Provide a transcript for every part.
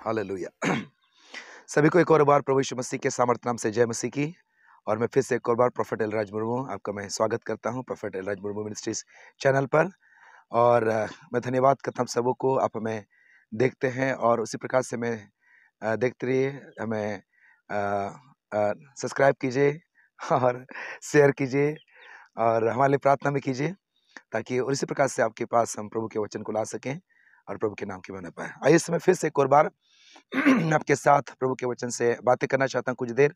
Hallelujah. सभी को एक और बार प्रभु यीशु मसीह के सामर्थ्य नाम से जय मसीह की। और मैं फिर से एक और बार प्रोफेट एलराज मुर्मू आपका मैं स्वागत करता हूं प्रोफेट एलराज मुर्मू मिनिस्ट्रीज चैनल पर। और मैं धन्यवाद करता हूं सबों को, आप हमें देखते हैं और उसी प्रकार से मैं देखते रहिए, हमें सब्सक्राइब कीजिए और शेयर कीजिए और हमारे लिए प्रार्थना भी कीजिए, ताकि और इसी प्रकार से आपके पास हम प्रभु के वचन को ला सकें और प्रभु के नाम की महिमा पाए। आइए इस समय फिर से एक और बार मैं आपके साथ प्रभु के वचन से बातें करना चाहता हूं कुछ देर,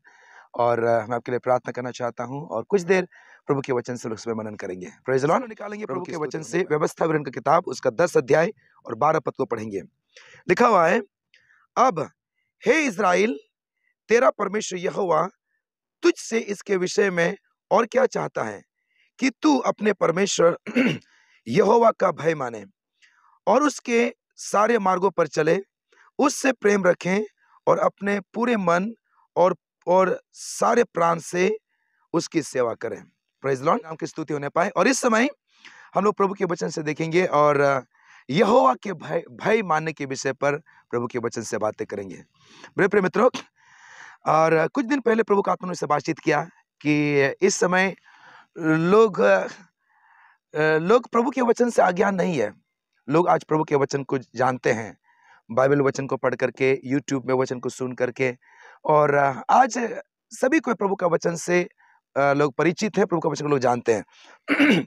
और मैं आपके लिए प्रार्थना करना चाहता हूं और कुछ देर प्रभु के वचन से उसमें मनन करेंगे। Praise the Lord. निकालेंगे प्रभु के वचन से व्यवस्था विवरण की किताब, उसका 10 अध्याय और 12 पद को पढ़ेंगे। लिखा हुआ है, अब हे इज़राइल, तेरा परमेश्वर यहोवा तुझसे इसके विषय में और क्या चाहता है कि तू अपने परमेश्वर यहोवा का भय माने और उसके सारे मार्गों पर चले, उससे प्रेम रखें और अपने पूरे मन और सारे प्राण से उसकी सेवा करें। Praise the Lord. नाम की स्तुति होने पाए। और इस समय हम लोग प्रभु के वचन से देखेंगे और यहोवा के भय मानने के विषय पर प्रभु के वचन से बातें करेंगे। मेरे प्रिय मित्रों, और कुछ दिन पहले प्रभु का आत्मा ने से बातचीत किया कि इस समय लोग प्रभु के वचन से अज्ञान नहीं है। लोग आज प्रभु के वचन को जानते हैं, बाइबल वचन को पढ़ करके, यूट्यूब में वचन को सुन करके, और आज सभी कोई प्रभु का वचन से लोग परिचित हैं, प्रभु का वचन को लोग जानते हैं।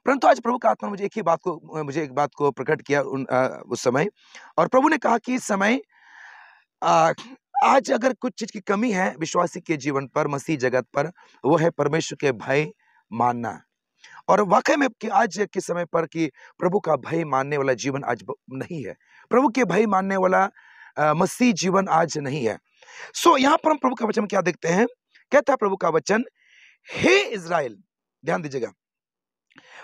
परंतु आज प्रभु का आत्मा मुझे एक बात को प्रकट किया उस समय, और प्रभु ने कहा कि इस समय आज अगर कुछ चीज की कमी है विश्वासी के जीवन पर, मसीह जगत पर, वो है परमेश्वर के भय मानना। और वाकई में कि आज के समय पर कि प्रभु का भय मानने वाला जीवन आज नहीं है, प्रभु के भय मानने वाला मसीह जीवन आज नहीं है। सो यहाँ पर हम प्रभु का वचन क्या देखते हैं? कहता है प्रभु का वचन, हे इज़राइल। ध्यान दीजिएगा,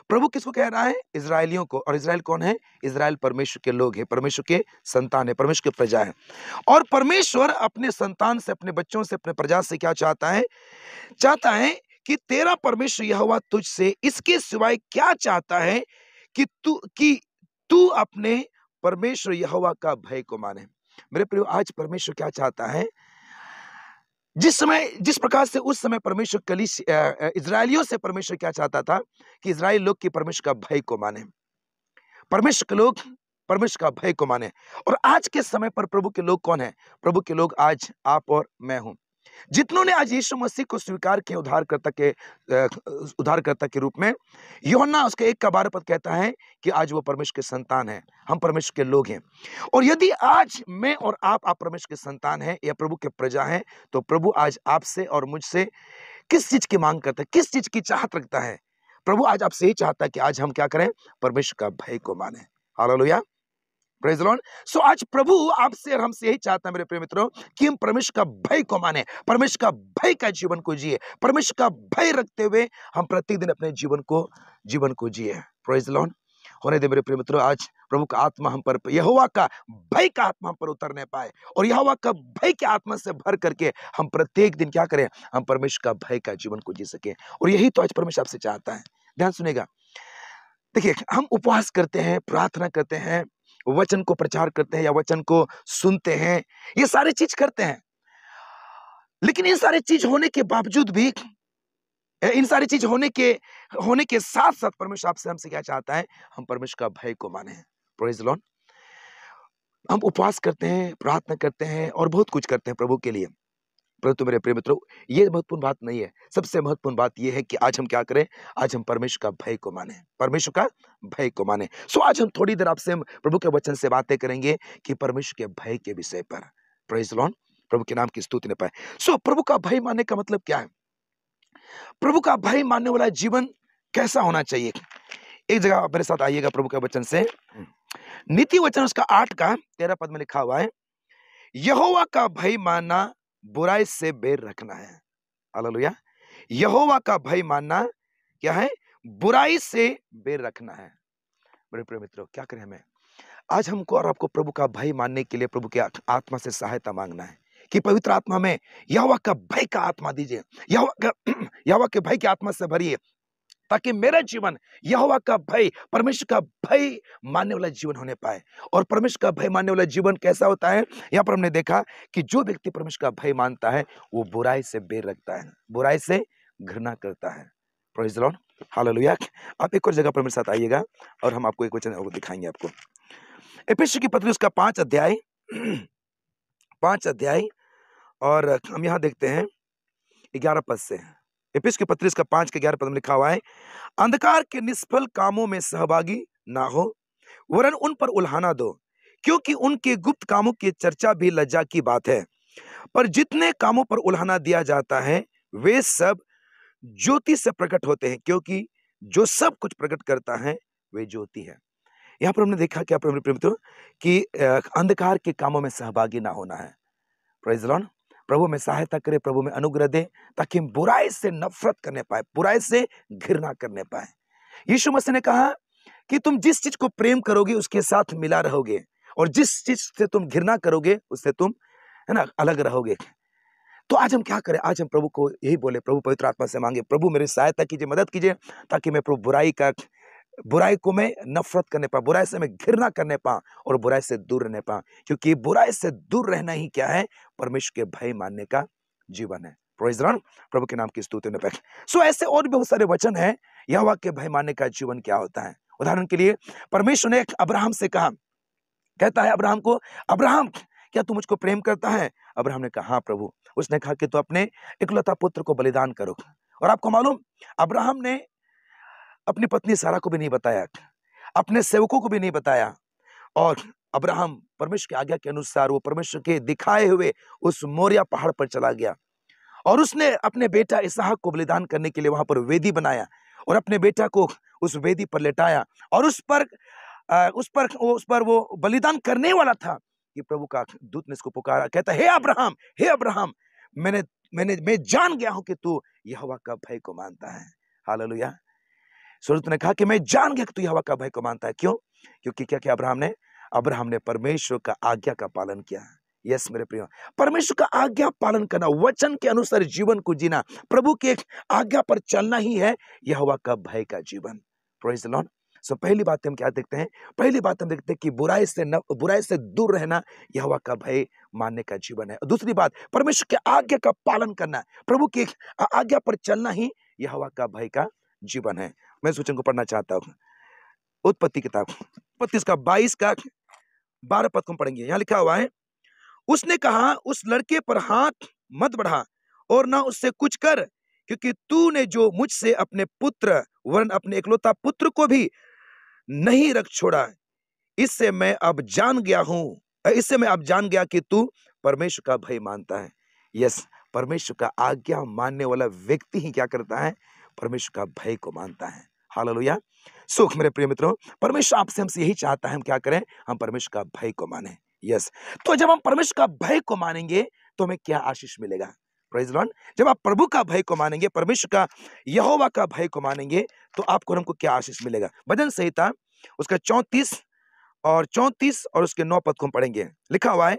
प्रभु किसको कह रहा है? इज़राइलियों को। और इज़राइल कौन है? इज़राइल परमेश्वर के लोग हैं, परमेश्वर के संतान है, परमेश्वर की प्रजा है। और परमेश्वर अपने संतान से, अपने बच्चों से, अपने प्रजा से क्या चाहता है? चाहता है कि तेरा परमेश्वर यहोवा तुझसे इसके सिवाय क्या चाहता है कि तू अपने परमेश्वर यहोवा का भय को माने। मेरे प्रियो, आज परमेश्वर क्या चाहता है? जिस प्रकार से उस समय परमेश्वर इज़राइलियों से परमेश्वर क्या चाहता था कि इज़राइल लोग की परमेश्वर का भय को माने, परमेश्वर के लोग परमेश्वर का भय को माने। और आज के समय पर प्रभु के लोग कौन है? प्रभु के लोग आज आप और मैं हूं। जितनों ने आज यीशु मसीह को स्वीकार किया उद्धारकर्ता के रूप में, यूहन्ना उसके 1 का 12 पद कहता है कि आज वो परमेश्वर के संतान है, हम परमेश्वर के लोग हैं। और यदि आज मैं और आप परमेश्वर के संतान हैं या प्रभु के प्रजा हैं, तो प्रभु आज आपसे और मुझसे किस चीज की मांग करता है, किस चीज की चाहत रखता है? प्रभु आज आपसे ही चाहता है कि आज हम क्या करें? परमेश्वर का भय को माने। Hallelujah, praise the lord. So आज प्रभु आपसे और हमसे यही चाहता है मेरे प्रिय मित्रों कि हम परमेश्वर का भय को माने, परमेश्वर का भय का जीवन को जिए, परमेश्वर का भय रखते हुए हम प्रतिदिन अपने जीवन को जिए। Praise the Lord. होने दे मेरे प्रिय मित्रों, आज प्रभु का आत्मा हम पर, यहोवा का भय का आत्मा हम पर उतरने पाए, और यहोवा का भय के आत्मा से भर करके हम प्रत्येक दिन क्या करें? हम परमेश्वर का भय का जीवन को जी सके। और यही तो आज परमेश्वर आपसे चाहता है। ध्यान सुनेगा। देखिए, हम उपवास करते हैं, प्रार्थना करते हैं, वचन को प्रचार करते हैं या वचन को सुनते हैं, ये सारी चीज करते हैं, लेकिन इन सारी चीज होने के बावजूद भी, इन सारी चीज होने के साथ साथ परमेश्वर आपसे हमसे क्या चाहता है? हम परमेश्वर का भय को माने। Praise the Lord. हम उपवास करते हैं, प्रार्थना करते हैं और बहुत कुछ करते हैं प्रभु के लिए, परंतु मेरे प्रिय मित्रों, ये महत्वपूर्ण बात नहीं है। सबसे महत्वपूर्ण बात यह है कि आज हम क्या करें? आज हम परमेश्वर का भय को माने, परमेश्वर का भय को माने। सो आज हम थोड़ी देर आपसे प्रभु के वचन से बातें करेंगे कि परमेश्वर के भय के विषय पर। Praise the Lord. प्रभु के नाम की स्तुति न पाए। सो प्रभु का भय मानने का मतलब क्या है? प्रभु का भय मानने वाला जीवन कैसा होना चाहिए? एक जगह आप मेरे साथ आइएगा प्रभु के वचन से। नीति वचन उसका 8 का 13 पद में लिखा हुआ है, यहोवा का भय मानना बुराई से बेर रखना है। हालेलुया। यहोवा का भय मानना क्या है? बुराई से बेर रखना है। मेरे प्रिय मित्रों, क्या करें हमें? आज हमको और आपको प्रभु का भय मानने के लिए प्रभु के आत्मा से सहायता मांगना है कि पवित्र आत्मा में यहोवा का भय का आत्मा दीजिए, यहोवा के भय की आत्मा से भरिए, ताकि मेरा जीवन यहोवा का भय, परमेश्वर का भय मानने वाला जीवन होने पाए। और परमेश्वर का भय मानने वाला जीवन कैसा होता है? यहाँ पर हमने देखा कि जो व्यक्ति परमेश्वर का भय मानता है वो बुराई से बेर रखता है, बुराई से घृणा करता है। Praise the Lord, hallelujah. आप एक और जगह पर मेरे साथ आइएगा और हम आपको एक वचन और दिखाएंगे आपको। एफेसियों की पत्री उसका 5 अध्याय 5 अध्याय और हम यहाँ देखते हैं 11 पद से। एफेसियों की पत्री उसका 5 के 11 पद में लिखा हुआ है, अंधकार के निष्फल कामों में सहभागी ना हो, वरन उन पर उल्हाना दो, क्योंकि उनके गुप्त कामों की चर्चा भी लज्जा की बात है। पर जितने कामों पर उल्हाना दिया जाता है वे सब ज्योति से प्रकट होते हैं, क्योंकि जो सब कुछ प्रकट करता है वे ज्योति है। यहाँ पर हमने देखा क्या कि अंधकार के कामों में सहभागी ना होना है। प्रेज़ द लॉर्ड, प्रभु में सहायता करे, प्रभु में अनुग्रह दे, ताकि हम बुराई से नफरत करने पाए, बुराई से घृणा करने पाए। यीशु मसीह ने कहा कि तुम जिस चीज को प्रेम करोगे उसके साथ मिला रहोगे, और जिस चीज से तुम घृणा करोगे उससे तुम, है ना, अलग रहोगे। तो आज हम क्या करें? आज हम प्रभु को यही बोले, प्रभु पवित्र आत्मा से मांगे, प्रभु मेरी सहायता कीजिए, मदद कीजिए, ताकि मैं प्रभु बुराई को मैं नफरत करने पाऊं, बुराई से मैं घृणा करने पाऊं और बुराई से दूर रहने पाऊं। क्योंकि बुराई से दूर रहना ही क्या है? परमेश्वर के भय मानने का जीवन है। प्रेज़ द लॉर्ड, प्रभु के नाम की स्तुति होने पाए। सो ऐसे और भी बहुत सारे वचन हैं, यहोवा के भय मानने का जीवन क्या होता है। उदाहरण के लिए परमेश्वर ने अब्राहम से कहा, कहता है अब्राहम को, अब्राहम क्या तू मुझको प्रेम करता है? अब्राहम ने कहा हाँ प्रभु। उसने कहा कि तू अपने इकलौता पुत्र को बलिदान करो। और आपको मालूम, अब्राहम ने अपनी पत्नी सारा को भी नहीं बताया, अपने सेवकों को भी नहीं बताया, और अब्राहम परमेश्वर की आज्ञा के अनुसार वो परमेश्वर के दिखाए हुए उस मोरिया पहाड़ पर चला गया, और उसने अपने बेटा इसहाक को बलिदान करने के लिए वहां पर वेदी बनाया, और अपने बेटा को उस वेदी पर लेटाया, और उस पर वो बलिदान करने वाला था कि प्रभु का दूत ने इसको पुकारा, कहता हे अब्राहम, हे अब्राहम, मैं जान गया हूं कि तू यहोवा का भय को मानता है। हालेलुया। स्वर्गदूत ने कहा कि मैं जान गया कि तू यहोवा का भय को मानता है। क्यों? क्योंकि क्या किया अब्राहम ने परमेश्वर का आज्ञा का पालन किया। यस मेरे प्रिय, परमेश्वर का आज्ञा पालन करना, वचन के अनुसार जीवन को जीना, प्रभु के आज्ञा पर चलना ही है यहोवा का भय का जीवन। Praise the lord. सो पहली बात हम क्या देखते हैं? पहली बात हम देखते हैं कि बुराई से दूर रहना यहोवा का भय मानने का जीवन है। और दूसरी बात, परमेश्वर के आज्ञा का पालन करना, प्रभु की आज्ञा पर चलना ही यहोवा का भय का जीवन है। मैं इस वचन को पढ़ना चाहता हूँ, उत्पत्ति किताब 25 का 22 का 12 पद को पढ़ेंगे। यहाँ लिखा हुआ है, उसने कहा उस लड़के पर हाथ मत बढ़ा और ना उससे कुछ कर, क्योंकि तूने जो मुझसे अपने पुत्र वरन अपने इकलौता पुत्र को भी नहीं रख छोड़ा, इससे मैं अब जान गया कि तू परमेश्वर का भय मानता है। यस, परमेश्वर का आज्ञा मानने वाला व्यक्ति ही क्या करता है? परमेश्वर का भय को मानता है। हालेलुया। सुख मेरे प्रिय मित्रों, परमेश्वर आपसे हमसे यही चाहता है, हम क्या करें? हम परमेश्वर का भय को माने। यस, तो जब हम परमेश्वर का भय को मानेंगे तो हमें क्या आशीष मिलेगा? Praise the Lord. जब आप प्रभु का भय को मानेंगे, परमेश्वर का, यहोवा का भय को मानेंगे, तो आपको और हमको क्या आशीष मिलेगा? भजन संहिता उसका 34 और उसके 9 पद को हम पढ़ेंगे। लिखा हुआ है,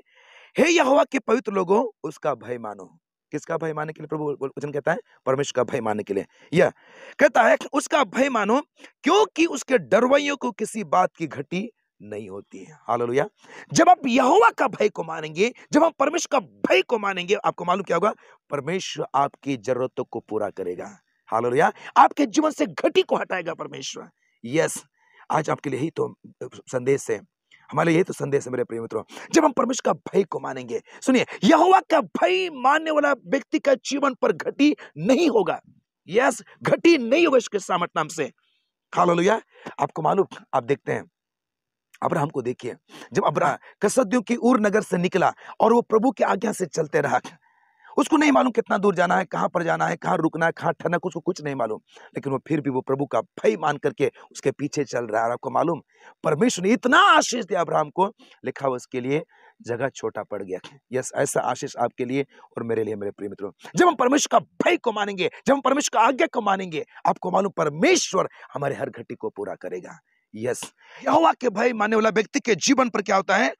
हे यहोवा के पवित्र लोगों, उसका भय मानो। किसका भय मानने के लिए प्रभु वचन कहता है? परमेश्वर का भय मानने के लिए। यह कहता है कि उसका भय मानो, क्योंकि उसके डरवैयों को किसी बात की घटी नहीं होती है। हालेलुया। जब आप यहोवा का भय को मानेंगे, जब हम परमेश्वर का भय को मानेंगे, आपको मालूम क्या होगा? परमेश्वर आपकी जरूरतों को पूरा करेगा। हालेलुया। आपके जीवन से घटी को हटाएगा परमेश्वर। यस, आज आपके लिए ही तो संदेश है, हमारे लिए तो संदेश है मेरे प्रिय मित्रों। जब हम परमेश्वर का भय को मानेंगे, सुनिए, यहोवा का भय मानने वाला व्यक्ति का जीवन पर घटी नहीं होगा। यस, घटी नहीं होगा इसके सामर्थ नाम से। हालेलुया। आपको मालूम, आप देखते हैं अब्राहम को, देखिए, जब अब्राहम कसदियों की ऊर नगर से निकला और वो प्रभु की आज्ञा से चलते रहा, उसको नहीं मालूम कितना दूर जाना है, कहां पर जाना है, कहां रुकना है, कहां ठहरना, उसको कुछ नहीं मालूम, लेकिन वो फिर भी वो प्रभु का भय मान करके उसके पीछे चल रहा है। आपको मालूम, परमेश्वर ने इतना आशीष दिया अब्राहम को, लिखा हुआ उसके लिए जगह छोटा पड़ गया। यस, ऐसा आशीष आपके लिए और मेरे लिए मेरे प्रिय मित्रों। जब हम परमेश्वर का भय को मानेंगे, जब हम परमेश्वर का आज्ञा को मानेंगे, आपको मालूम परमेश्वर हमारे हर घटी को पूरा करेगा। यस, यहोवा के भय मानने वाला व्यक्ति के जीवन पर क्या होता है?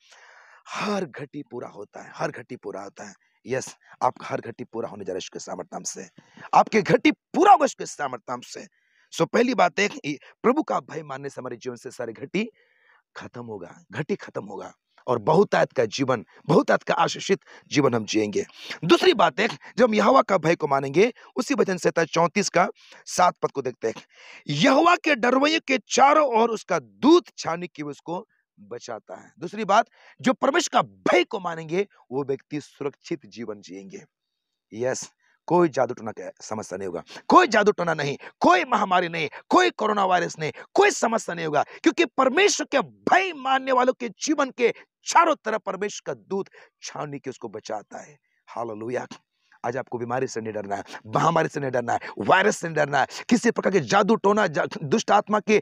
हर घटी पूरा होता है, हर घटी पूरा होता है। यस, आपका हर घटी पूरा होने जा रहा है इसके सामर्थ्य से, आपके घटी पूरा होगा इसके सामर्थ्य से। सो पहली बात है कि प्रभु का भय मानने से हमारे जीवन से सारी घटी खत्म होगा, घटी खत्म होगा और बहुतायत का जीवन, बहुतायत का आशीषित जीवन हम जिएंगे। दूसरी बात है, जब हम यहोवा का भय को मानेंगे, उसी वचन से 34 का 7 पद को देखते हैं। यहोवा के डरवैयों के चारों ओर उसका दूत छावनी की उसको बचाता है। दूसरी बात, जो परमेश्वर का भय को मानेंगे वो व्यक्ति सुरक्षित जीवन जिएंगे। यस, कोई जादू टोना का समस्या नहीं होगा, कोई जादू टोना नहीं, कोई महामारी नहीं, कोई कोरोना वायरस नहीं, कोई समस्या नहीं होगा, क्योंकि परमेश्वर के भय मानने वालों के जीवन के चारों तरफ परमेश्वर का दूत छावनी के उसको बचाता है। हालेलुया। आज आपको बीमारी से नहीं डरना है, महामारी से नहीं डरना है, वायरस से नहीं डरना है, किसी प्रकार के जादू टोना दुष्ट आत्मा के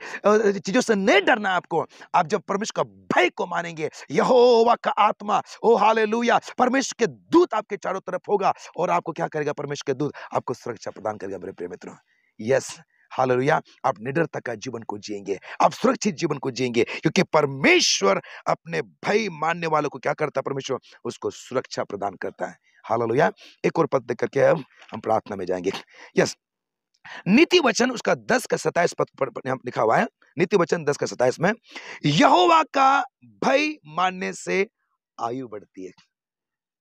चीजों से नहीं डरना है आपको। आप जब परमेश्वर का भय को मानेंगे, यहोवा का आत्मा, ओ हालेलुया, परमेश्वर के दूत आपके चारों तरफ होगा और आपको क्या करेगा? परमेश्वर के दूत आपको सुरक्षा प्रदान करेगा मेरे प्रिय मित्रों। Yes, hallelujah. आप निडरता का जीवन को जिएंगे, आप सुरक्षित जीवन को जिएंगे, क्योंकि परमेश्वर अपने भय मानने वालों को क्या करता है? परमेश्वर उसको सुरक्षा प्रदान करता है। हालेलुया। एक और पद देख करके हम प्रार्थना में जाएंगे। यस, नीति वचन उसका 10 का 27 पद पर लिखा हुआ है। नीति वचन 10 का 27 में, यहोवा का भय मानने से आयु बढ़ती है।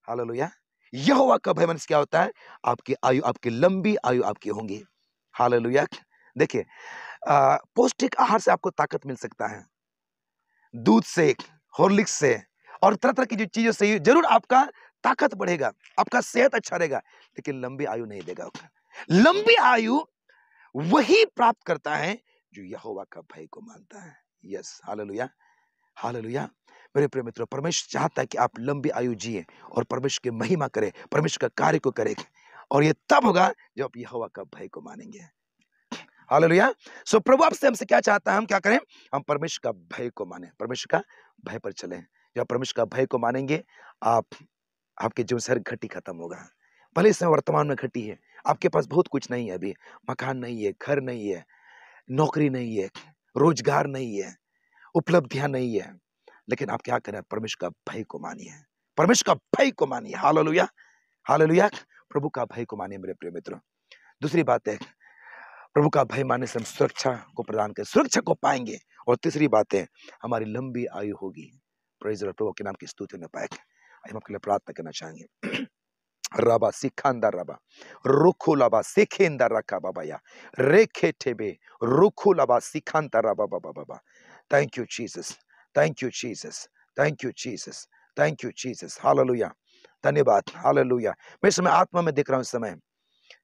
हालेलुया। यहोवा का भय मानने से क्या होता है? आपकी आयु, आपकी लंबी आयु आपकी होंगी। हालेलुया। देखिए, पौष्टिक आहार से आपको ताकत मिल सकता है, दूध से, हॉर्लिक्स से और तरह तरह की जो चीजों से जरूर आपका ताकत बढ़ेगा, आपका सेहत अच्छा रहेगा, लेकिन लंबी आयु नहीं देगा। लंबी आयु वही प्राप्त करता है जो यहोवा का भय को मानता है। Yes, hallelujah, hallelujah. मेरे प्रिय मित्रों, परमेश्वर चाहता है कि आप लंबी आयु जिए और परमेश्वर की महिमा करें, परमेश्वर का कार्य को करें, और ये तब होगा जब आप यहोवा का भय को मानेंगे। हालेलुया। सो प्रभु आपसे, हमसे क्या चाहता है? हम क्या करें? हम परमेश्वर का भय को माने, परमेश्वर का भय पर चलें। जब परमेश्वर का भय को मानेंगे, आपके जीवन से हर घटी खत्म होगा। भले इस समय वर्तमान में घटी है, आपके पास बहुत कुछ नहीं है, अभी मकान नहीं है, घर नहीं है, नौकरी नहीं है, रोजगार नहीं है, उपलब्धियां नहीं है, लेकिन आप क्या करें? परमेश्वर का भय को मानिए, परमेश्वर का भय को मानिए। Hallelujah, hallelujah. प्रभु का भय को मानिए मेरे प्रिय मित्रों। दूसरी बात है, प्रभु का भय मानने से हम सुरक्षा को प्रदान करें, सुरक्षा को पाएंगे। और तीसरी बात है, हमारी लंबी आयु होगी। Praise the Lord. प्रभु के नाम की स्तुति होने पाएगी। हम आपके लिए प्रार्थना करना चाहेंगे। रबा सिखांदा रबा रुखु लबा सिखेंदा रखा बाबा या रेखे ठेबे रुखु लबा सिखांता रबा बाबा बाबा। Thank you Jesus, thank you Jesus, thank you Jesus, thank you Jesus. Hallelujah, धन्यवाद। हालेलुया। मैं इस समय आत्मा में देख रहा हूँ, इस समय,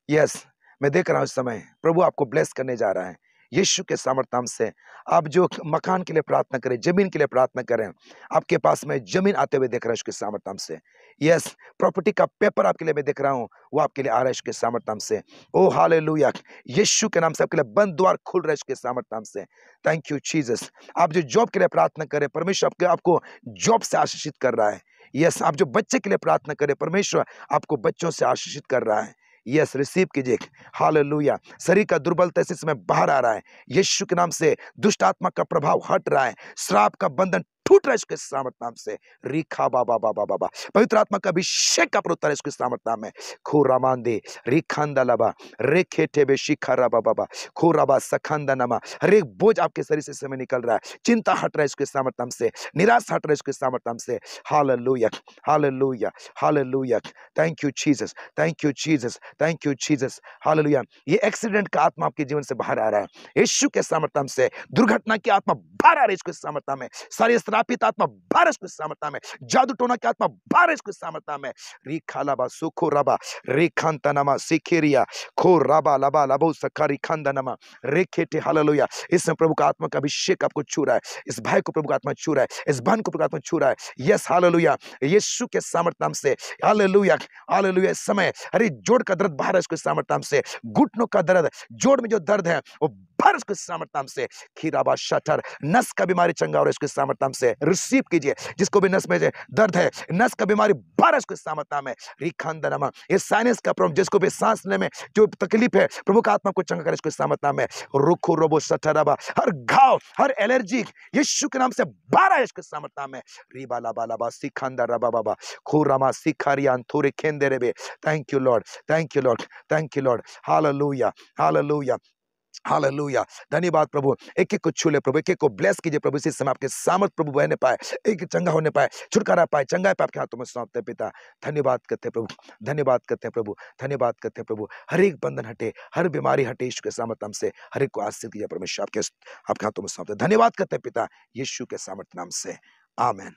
यस, मैं देख रहा हूँ इस समय प्रभु आपको ब्लेस करने जा रहा है यीशु के सामर्थ्य नाम से। आप जो मकान के लिए प्रार्थना करें, जमीन के लिए प्रार्थना करें, आपके पास में जमीन आते हुए देख रहा हूँ इसके सामर्थ्य नाम से। यस, प्रॉपर्टी का पेपर आपके लिए मैं देख रहा हूँ, वो आपके लिए आ रहा है इसके सामर्थ्य नाम से। ओ हालेलुया, यीशु के नाम से आपके लिए बंद द्वार खुल रहा है इसके सामर्थ्य नाम से। Thank you Jesus. आप जो जॉब के लिए प्रार्थना करें, परमेश्वर आपको जॉब से आशीषित कर रहा है। यस, आप जो बच्चे के लिए प्रार्थना करें, परमेश्वर आपको बच्चों से आशीषित कर रहा है। यस, रिसीव कीजिए। हालेलुया। शरीर का दुर्बलता इस समय बाहर आ रहा है यीशु के नाम से। दुष्ट आत्मा का प्रभाव हट रहा है, श्राप का बंधन टूट रहा है इसके सामर्थ्य नाम से। रिखा बाबा बाबा बाबा, पवित्र आत्मा का अभिषेक का प्रउत्तर है इसके सामर्थ्य नाम में। खुरामांदे रिखांदा लबा रेखे टेबे शिखरा बाबा खुराबा सखंदा नमा। हर एक बोझ आपके शरीर से समय निकल रहा है, चिंता हट रहा है इसके सामर्थ्य नाम से, निराश हट रहा है इसके सामर्थ्य नाम से। Hallelujah, hallelujah, hallelujah. Thank you Jesus, thank you Jesus, thank you Jesus. Hallelujah. ये एक्सीडेंट का आत्मा आपके जीवन से बाहर आ रहा है यीशु के सामर्थ्य नाम से। दुर्घटना की आत्मा बाहर आ रही है इसके सामर्थ्य नाम में। सारी श्रापित आत्मा बाहर है इसके सामर्थ्य नाम में। जादू टोना की आत्मा बाहर है इसके सामर्थ्य नाम में। रिखालाबा सुखो रबा रेखांतनमा सिखेरिया खो रबा लबा लबो सखारी खांदनमा रेखेटे। हालेलुया। इसमें प्रभु का आत्मा का अभिषेक आपको छू रहा है, इस भाई को प्रभु का आत्मा छू रहा है, इस बहन को प्रभु का आत्मा छू रहा है। यस, हालेलुया, यीशु के सामर्थ्य नाम से। Hallelujah, hallelujah. इस समय अरे जोड़ का दर्द बाहर है इसके सामर्थ्य नाम से। घुटनों का दर्द, जोड़ में जो दर्द है वो बाहर इसके सामर्थ्य नाम से। खीराबा शटर, नस का बीमारी चंगा हो रहा है इसके सामर्थ्य नाम से। रिसीव कीजिए, जिसको भी नस में दर्द है, नस का बीमारी बाहर इसके सामर्थ्य नाम है। रिखांदनमा, ये साइनस का प्रॉब्लम, जिसको भी सांस लेने में जो तकलीफ है, प्रभु का आत्मा को चंगा करे इसके सामर्थ्य नाम है। रुखो रोबो सटरबा, हर घाव, हर एलर्जी यीशु के नाम से बाहर है इसके सामर्थ्य नाम है। रिबा लाबा लाबा सिखांदा रबा बाबा खुरामा सिखारियान थोरे खेंदे रेबे। Thank you lord, thank you lord, thank you lord. Hallelujah, hallelujah. Hallelujah. धन्यवाद प्रभु। एक-एक को छू ले प्रभु, एक-एक को ब्लेस कीजिए प्रभु, इसी समय आपके सामर्थ प्रभु बहने पाए, एक चंगा होने पाए, छुटकारा पाए, चंगाई पाए, आपके हाथों में सौंपते हैं पिता। धन्यवाद करते हैं प्रभु, धन्यवाद करते हैं प्रभु, धन्यवाद करते हैं प्रभु। हर एक बंधन हटे, हर बीमारी हटे यीशु के सामर्थ नाम से, हर एक को आशीष दीजिए परमेश्वर, आपके हाथों में सौंपते हैं। धन्यवाद करते हैं पिता, यीशु के सामर्थ नाम से। आमीन।